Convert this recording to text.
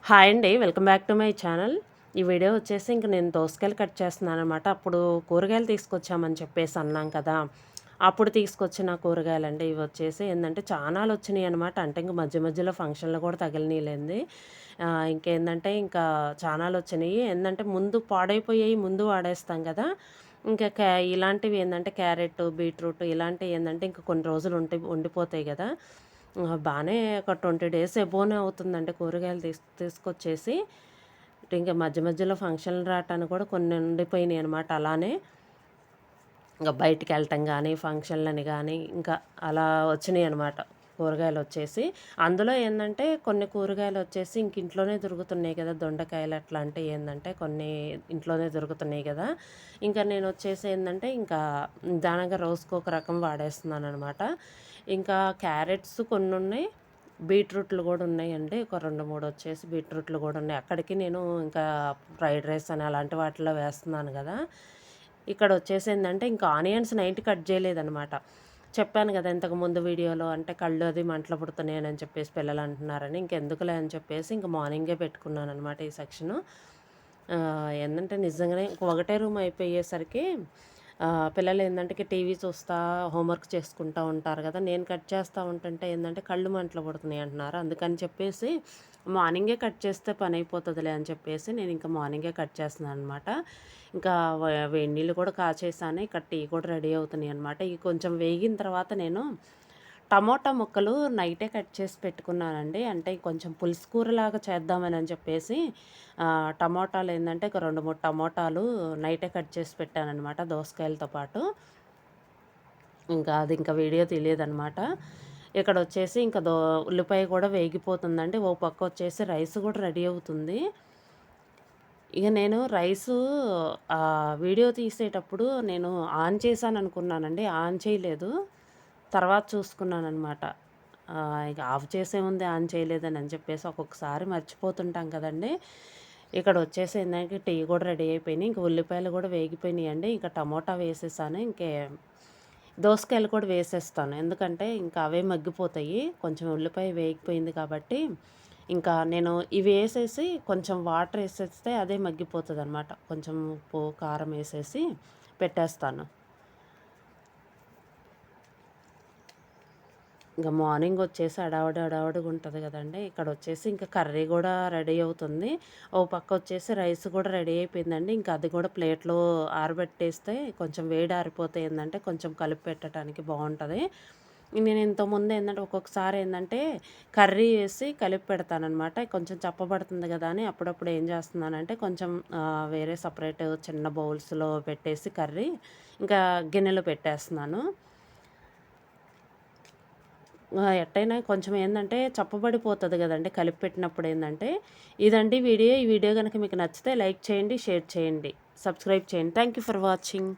Hi అండి. Welcome back to my channel. ఈ video వచ్చేసి ఇంక నేను దోసకాయలు కట్ చేస్తున్నాననమాట. అప్పుడు కూరగాయలు తీసుకొచ్చామని చెప్పేసి అన్నాం కదా! అప్పుడు తీసుకొచ్చిన కూరగాయలండి. ఇవి వచ్చేసి ఏందంటే చానాలొచ్చినియి అనమాట. అంటే ఇంక మధ్య మధ్యలో ఫంక్షన్‌లో కూడా తగిలినియిలెండి. ఇంకేందంటే ఇంకా చానాలొచ్చినియి. ఏందంటే ముందు పాడైపోయాయి ముందు వాడేస్తాం కదా! ఇంకా ఇలాంటివి ఏందంటే క్యారెట్, బీట్రూట్ ఇలాంటియి ఏందంటే ఇంక కొన్ని రోజులు ఉండిపోతాయి గదా! బానే ఒక 20 డేస్ ఎబోనే అవుతుందండి కూరగాయలు తీసుకొచ్చేసి. ఇంక మధ్య మధ్యలో ఫంక్షన్‌లు రాటానికి కూడా కొన్ని ఉండిపోయినాయనమాట అలానే. ఇంక బయటికెళ్ళటం గానీ, ఫంక్షన్‌లని గానీ, ఇంకా అలా వచ్చినియనమాట కూరగాయలొచ్చేసి. అందులో ఏందంటే కొన్ని కూరగాయలొచ్చేసి ఇంక ఇంట్లోనే దొరుకుతున్నాయి కదా! దొండకాయలు అట్లాంటియి ఏందంటే కొన్ని ఇంట్లోనే దొరుకుతున్నాయి గదా! ఇంకా నేనొచ్చేసి ఏందంటే ఇంకా నిదానంగా రోజుకొక రకం వాడేస్తున్నాననమాట. ఇంకా క్యారెట్స్ కొన్నున్నయి. బీట్రూట్లు గూడా ఉన్నాయండి. ఒక 2, 3 వచ్చేసి బీట్రూట్లు గూడా ఉన్నాయి. అక్కడికి నేను ఇంకా ఫ్రైడ్ రైస్ అని అలాంటి వాటిలో వేస్తున్నాను గదా! ఇక్కడొచ్చేసిందంటే ఇంకా ఆనియన్స్ నైట్ కట్ జేయలేదనమాట. చెప్పాను గదా! ఇంతకుముందు వీడియోలో అంటే కళ్ళు అది మంటలు పుడుతున్నాయని చెప్పేసి పిల్లలంటున్నారని. ఇంకెందుకులే అని చెప్పేసి ఇంక మార్నింగే పెట్టుకున్నాననమాట ఈ సెక్షను. ఏందంటే నిజంగానే ఒకటే రూమ్ అయిపోయేసరికి పిల్లలేందంటే టీవీ చూస్తా హోంవర్క్ చేసుకుంటా ఉంటారు గదా! నేను కట్ చేస్తా ఉంటుంటే ఏందంటే కళ్ళు మంటలు పుడుతున్నాయి అంటున్నారు. అందుకని చెప్పేసి మార్నింగే కట్ చేస్తే పనైపోతదిలే అని చెప్పేసి నేనింక మార్నింగే కట్ చేస్తున్నాననమాట. ఇంకా వేడి నీళ్ళు కూడా కాచేసాను. ఇక్కడ టీ కూడా రెడీ అవుతున్నాయనమాట. ఇవి కొంచెం వేగిన తర్వాత నేను టమోటా ముక్కలు నైటే కట్ చేసి పెట్టుకున్నానండి. అంటే కొంచెం పులుసు కూరలాగా చేద్దామని చెప్పేసి టమోటాలేందంటే ఒక 2, 3 టమోటాలు నైటే కట్ చేసి పెట్టాననమాట దోసకాయలతో పాటు. ఇంకా వీడియో తీయలేదనమాట. ఇక్కడొచ్చేసి ఇంకా ఉల్లిపాయ కూడా వేగిపోతుందండి. ఓ పక్కొచ్చేసి రైస్ కూడా రెడీ అవుతుంది. ఇక నేను రైసు వీడియో తీసేటప్పుడు నేను ఆన్ చేశాననుకున్నానండి. ఆన్ చేయలేదు. తర్వాత చూసుకున్నాననమాట. ఇక ఆఫ్ చేసేముంది ఆన్ చేయలేదని చెప్పేసి ఒక్కొక్కసారి మర్చిపోతుంటాం కదండీ! ఇక్కడొచ్చేసి ఏందంటే టీ కూడా రెడీ అయిపోయినాయి. ఇంక ఉల్లిపాయలు కూడా వేగిపోయినాయండి. ఇంక టమోటా వేసేసాను. దోసకాయలు కూడా వేసేస్తాను. ఎందుకంటే ఇంకా అవే మగ్గిపోతాయి. కొంచెం ఉల్లిపాయ వేగిపోయింది కాబట్టి ఇంకా నేను ఇవేసేసి కొంచెం వాటరేసేస్తే అదే మగ్గిపోతదనమాట. కొంచెం ఉప్పు, కారం ఏసేసి పెట్టేస్తాను. ఇంక మార్నింగొచ్చేసి హడావుడిగుంటది గదండీ! ఇక్కడొచ్చేసి ఇంక కర్రీ గూడా రెడీ అవుతుంది. ఓ పక్కొచ్చేసి రైస్ గూడా రెడీ అయిపోయిందండి. ఇంక అది గూడా ప్లేట్‌లో ఆరబెట్టేస్తే కొంచెం వేడి ఆరిపోతే ఏందంటే కొంచెం కలిపి పెట్టడానికి బావుంటది. నేను ఇంతకుముందు ఏందంటే ఒక్కొక్కసారి ఏందంటే కర్రీ ఏసి కలిపి పెడతాననమాట. కొంచెం చప్పబడుతుంది గదా! అని అప్పుడప్పుడు ఏం జేస్తున్నానంటే కొంచెం వేరే సపరేట్ చిన్న బౌల్స్‌లో పెట్టేసి కర్రీ ఇంకా గిన్నెలో పెట్టేస్తున్నాను. ఎట్టైనా కొంచెం ఏందంటే చప్పబడిపోతది గదండీ! కలిపి పెట్టినప్పుడు ఏందంటే. ఇదండి వీడియో. ఈ వీడియో గనక మీకు నచ్చితే లైక్ చేయండి, షేర్ చేయండి, సబ్స్క్రైబ్ చేయండి. Thank you for watching.